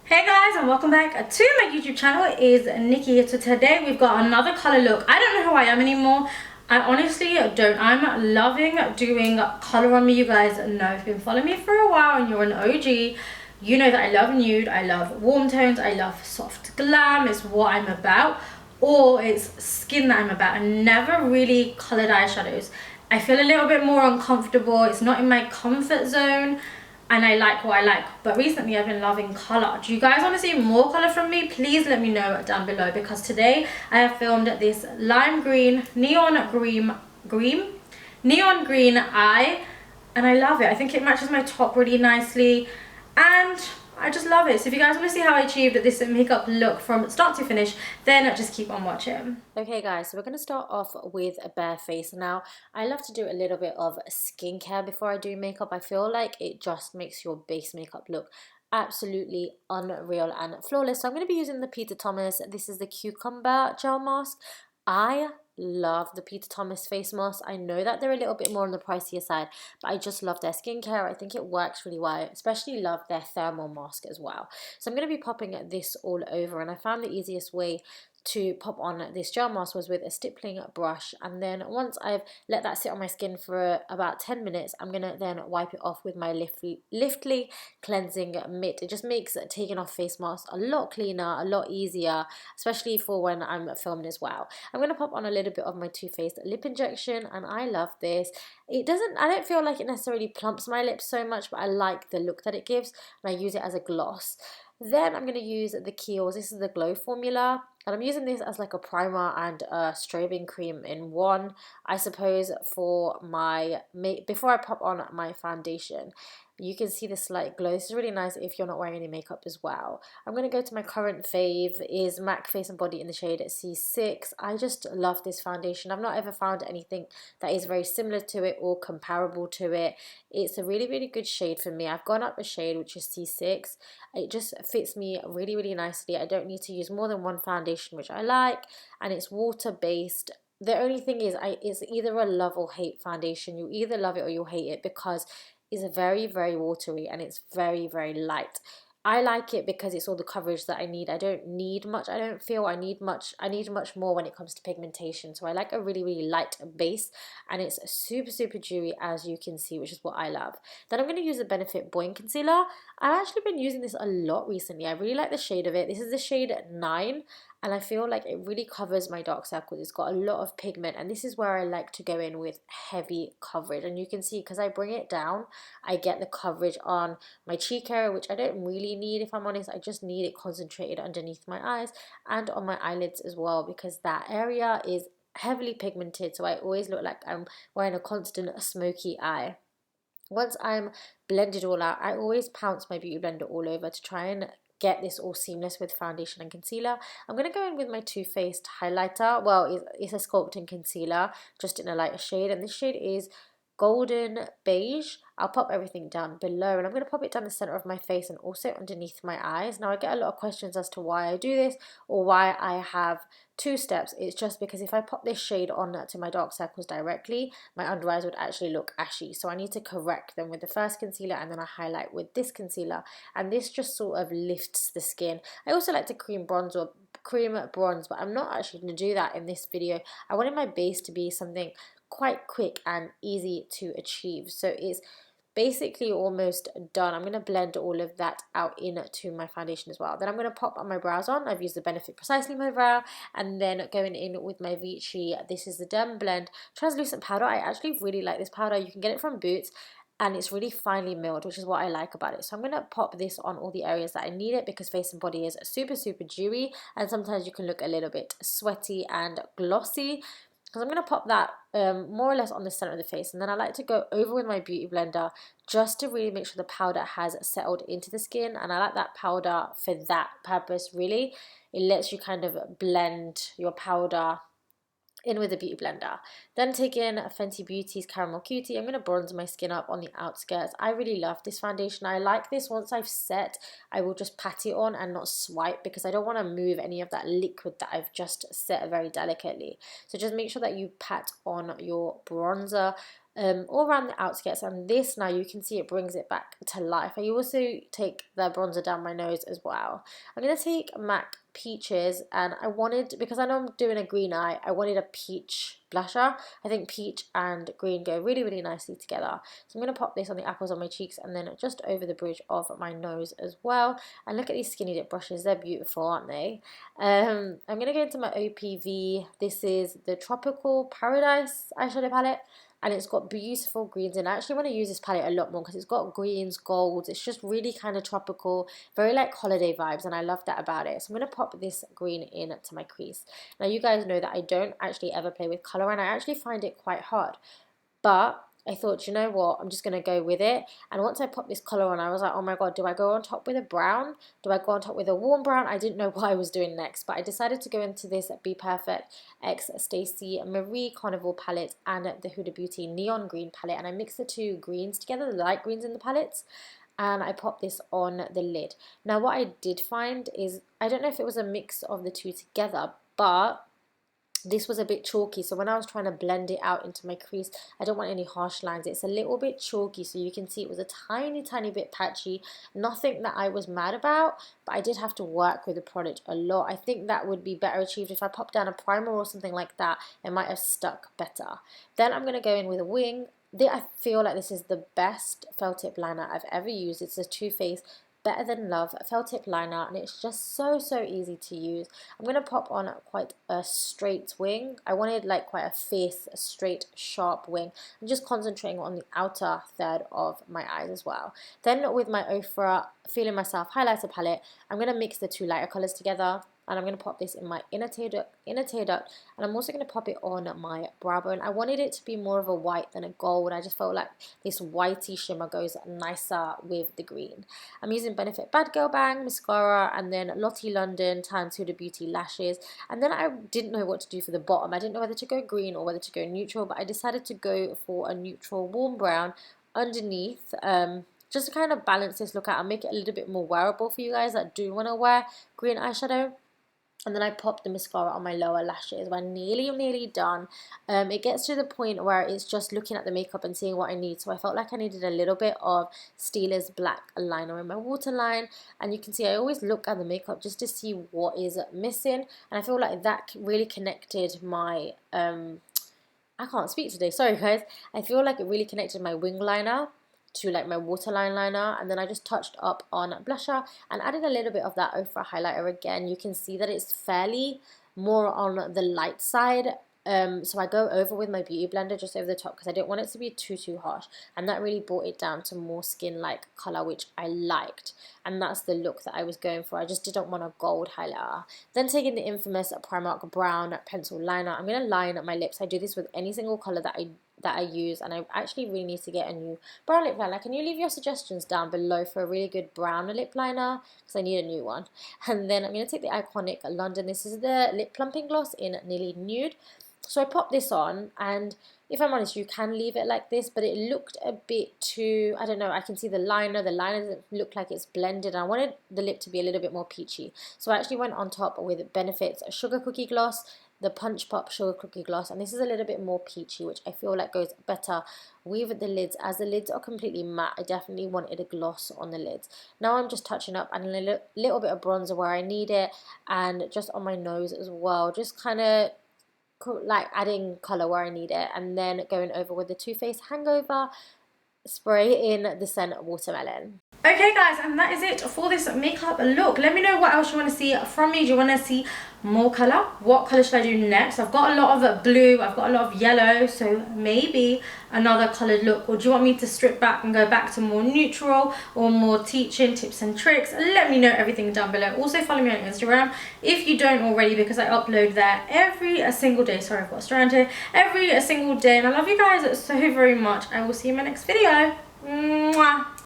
Hey guys, and welcome back to my YouTube channel. It is Nikki here. So today we've got another color look. I don't know who I am anymore. I honestly don't. I'm loving doing color on me. You guys know if you've been following me for a while and you're an OG, you know that I love nude, I love warm tones, I love soft glam. It's what I'm about, or it's skin that I'm about. I never really colored eyeshadows. I feel a little bit more uncomfortable. It's not in my comfort zone and I like what I like. But recently I've been loving color. Do you guys want to see more color from me? Please let me know down below, because today I have filmed this lime green, neon green eye, and I love it. I think it matches my top really nicely and I just love it. So if you guys want to see how I achieved this makeup look from start to finish, then just keep on watching. Okay guys, so we're going to start off with a bare face. Now, I love to do a little bit of skincare before I do makeup. I feel like it just makes your base makeup look absolutely unreal and flawless. So I'm going to be using the Peter Thomas. This is the Cucumber Gel Mask. I love the Peter Thomas face mask. I know that they're a little bit more on the pricier side, but I just love their skincare. I think it works really well. I especially love their thermal mask as well. So I'm going to be popping this all over, and I found the easiest way to pop on this gel mask was with a stippling brush, and then once I've let that sit on my skin for about 10 minutes, I'm gonna then wipe it off with my Liftly cleansing mitt. It just makes taking off face masks a lot cleaner, a lot easier, especially for when I'm filming as well. I'm gonna pop on a little bit of my Too Faced lip injection, and I love this. I don't feel like it necessarily plumps my lips so much, but I like the look that it gives, and I use it as a gloss. Then I'm going to use the Kiehls. This is the Glow formula, and I'm using this as like a primer and a strobing cream in one, I suppose, for my before I pop on my foundation. You can see the slight glow. This is really nice if you're not wearing any makeup as well. I'm going to go to my current fave, is MAC Face and Body in the shade C6. I just love this foundation. I've not ever found anything that is very similar to it or comparable to it. It's a really, really good shade for me. I've gone up a shade, which is C6. It just fits me really, really nicely. I don't need to use more than one foundation, which I like, and it's water-based. The only thing is, it's either a love or hate foundation. You either love it or you hate it, because it's very, very watery and it's very, very light. I like it because it's all the coverage that I need. I don't need much. I don't feel I need much. I need much more when it comes to pigmentation. So I like a really, really light base, and it's super, super dewy, as you can see, which is what I love. Then I'm going to use the Benefit Boing Concealer. I've actually been using this a lot recently. I really like the shade of it. This is the shade 9, and I feel like it really covers my dark circles. It's got a lot of pigment, and this is where I like to go in with heavy coverage. And you can see, because I bring it down, I get the coverage on my cheek area, which I don't really need, if I'm honest. I just need it concentrated underneath my eyes and on my eyelids as well, because that area is heavily pigmented, so I always look like I'm wearing a constant smoky eye. Once I'm blended all out, I always pounce my beauty blender all over to try and get this all seamless with foundation and concealer. I'm going to go in with my Too Faced highlighter. Well, it's a sculpting concealer, just in a lighter shade, and this shade is golden beige. I'll pop everything down below, and I'm going to pop it down the center of my face and also underneath my eyes. Now, I get a lot of questions as to why I do this or why I have 2 steps. It's just because if I pop this shade on to my dark circles directly, my under eyes would actually look ashy. So I need to correct them with the first concealer, and then I highlight with this concealer, and this just sort of lifts the skin. I also like to cream bronze, but I'm not actually going to do that in this video. I wanted my base to be something quite quick and easy to achieve. So it's basically almost done. I'm going to blend all of that out into my foundation as well. Then I'm going to pop on my brows on. I've used the Benefit Precisely My Brow, and then going in with my Vichy. This is the Dermablend translucent powder. I actually really like this powder. You can get it from Boots, and it's really finely milled, which is what I like about it. So I'm going to pop this on all the areas that I need it, because face and body is super, super dewy, and sometimes you can look a little bit sweaty and glossy. So I'm going to pop that more or less on the center of the face, and then I like to go over with my beauty blender just to really make sure the powder has settled into the skin, and I like that powder for that purpose. Really, it lets you kind of blend your powder in with the beauty blender. Then take in Fenty Beauty's Caramel Cutie. I'm going to bronze my skin up on the outskirts. I really love this foundation. I like this. Once I've set, I will just pat it on and not swipe, because I don't want to move any of that liquid that I've just set very delicately. So just make sure that you pat on your bronzer all around the outskirts, and this, now you can see it brings it back to life. I also take the bronzer down my nose as well. I'm going to take MAC Peaches, and I wanted, because I know I'm doing a green eye, I wanted a peach blusher. I think peach and green go really, really nicely together. So I'm going to pop this on the apples on my cheeks and then just over the bridge of my nose as well. And look at these skinny dip brushes, they're beautiful, aren't they? I'm going to go into my OPV. This is the Tropical Paradise eyeshadow palette, and it's got beautiful greens in it. I actually want to use this palette a lot more because it's got greens, golds. It's just really kind of tropical, very like holiday vibes, and I love that about it. So I'm going to pop this green into my crease. Now you guys know that I don't actually ever play with colour, and I actually find it quite hard. But I thought, you know what, I'm just going to go with it. And once I popped this colour on, I was like, oh my god, do I go on top with a brown? Do I go on top with a warm brown? I didn't know what I was doing next, but I decided to go into this Be Perfect X Stacey Marie Carnival palette and the Huda Beauty Neon Green palette. And I mixed the two greens together, the light greens in the palettes, and I popped this on the lid. Now what I did find is, I don't know if it was a mix of the two together, but this was a bit chalky, so when I was trying to blend it out into my crease, I don't want any harsh lines. It's a little bit chalky, so you can see it was a tiny bit patchy. Nothing that I was mad about, but I did have to work with the product a lot. I think that would be better achieved if I popped down a primer or something like that. It might have stuck better. Then I'm going to go in with a wing. I feel like this is the best felt tip liner I've ever used. It's a Too Faced Better Than Love felt tip liner, and it's just so easy to use. I'm going to pop on quite a straight wing. I wanted like quite a fierce, straight, sharp wing. I'm just concentrating on the outer third of my eyes as well. Then with my Ofra Feeling Myself highlighter palette, I'm going to mix the two lighter colours together. And I'm going to pop this in my inner tear duct, and I'm also going to pop it on my brow bone. I wanted it to be more of a white than a gold. I just felt like this whitey shimmer goes nicer with the green. I'm using Benefit Bad Girl Bang mascara, and then Lottie London times Huda Beauty lashes. And then I didn't know what to do for the bottom. I didn't know whether to go green or whether to go neutral, but I decided to go for a neutral warm brown underneath, just to kind of balance this look out and make it a little bit more wearable for you guys that do want to wear green eyeshadow. And then I popped the mascara on my lower lashes. We're nearly done. It gets to the point where it's just looking at the makeup and seeing what I need. So I felt like I needed a little bit of Steeler's black liner in my waterline. And you can see I always look at the makeup just to see what is missing. And I feel like that really connected my... I can't speak today, sorry guys. I feel like it really connected my wing liner to like my waterline liner, and then I just touched up on blusher and added a little bit of that Ofra highlighter again. You can see that it's fairly more on the light side, so I go over with my beauty blender just over the top because I didn't want it to be too harsh, and that really brought it down to more skin like colour, which I liked, and that's the look that I was going for. I just didn't want a gold highlighter. Then taking the infamous Primark brown pencil liner, I'm going to line my lips. I do this with any single colour that I use, and I actually really need to get a new brown lip liner. Can you leave your suggestions down below for a really good brown lip liner, because I need a new one. And then I'm going to take the iconic London. This is the lip plumping gloss in Nearly Nude. So I popped this on, and if I'm honest, you can leave it like this, but it looked a bit too, I don't know, I can see the liner doesn't look like it's blended. I wanted the lip to be a little bit more peachy, so I actually went on top with Benefit's Sugar Cookie Gloss, the Punch Pop Sugar Cookie Gloss, and this is a little bit more peachy, which I feel like goes better with the lids. As the lids are completely matte, I definitely wanted a gloss on the lids. Now I'm just touching up and a little bit of bronzer where I need it, and just on my nose as well, just kind of like adding colour where I need it, and then going over with the Too Faced Hangover spray in the scent Watermelon. Okay guys, and that is it for this makeup look. Let me know what else you want to see from me. Do you want to see more colour? What colour should I do next? I've got a lot of blue, I've got a lot of yellow, so maybe another coloured look. Or do you want me to strip back and go back to more neutral or more teaching tips and tricks? Let me know everything down below. Also follow me on Instagram if you don't already, because I upload there every single day. Sorry, I've got a strand here. Every single day, and I love you guys so very much. I will see you in my next video. Mwah.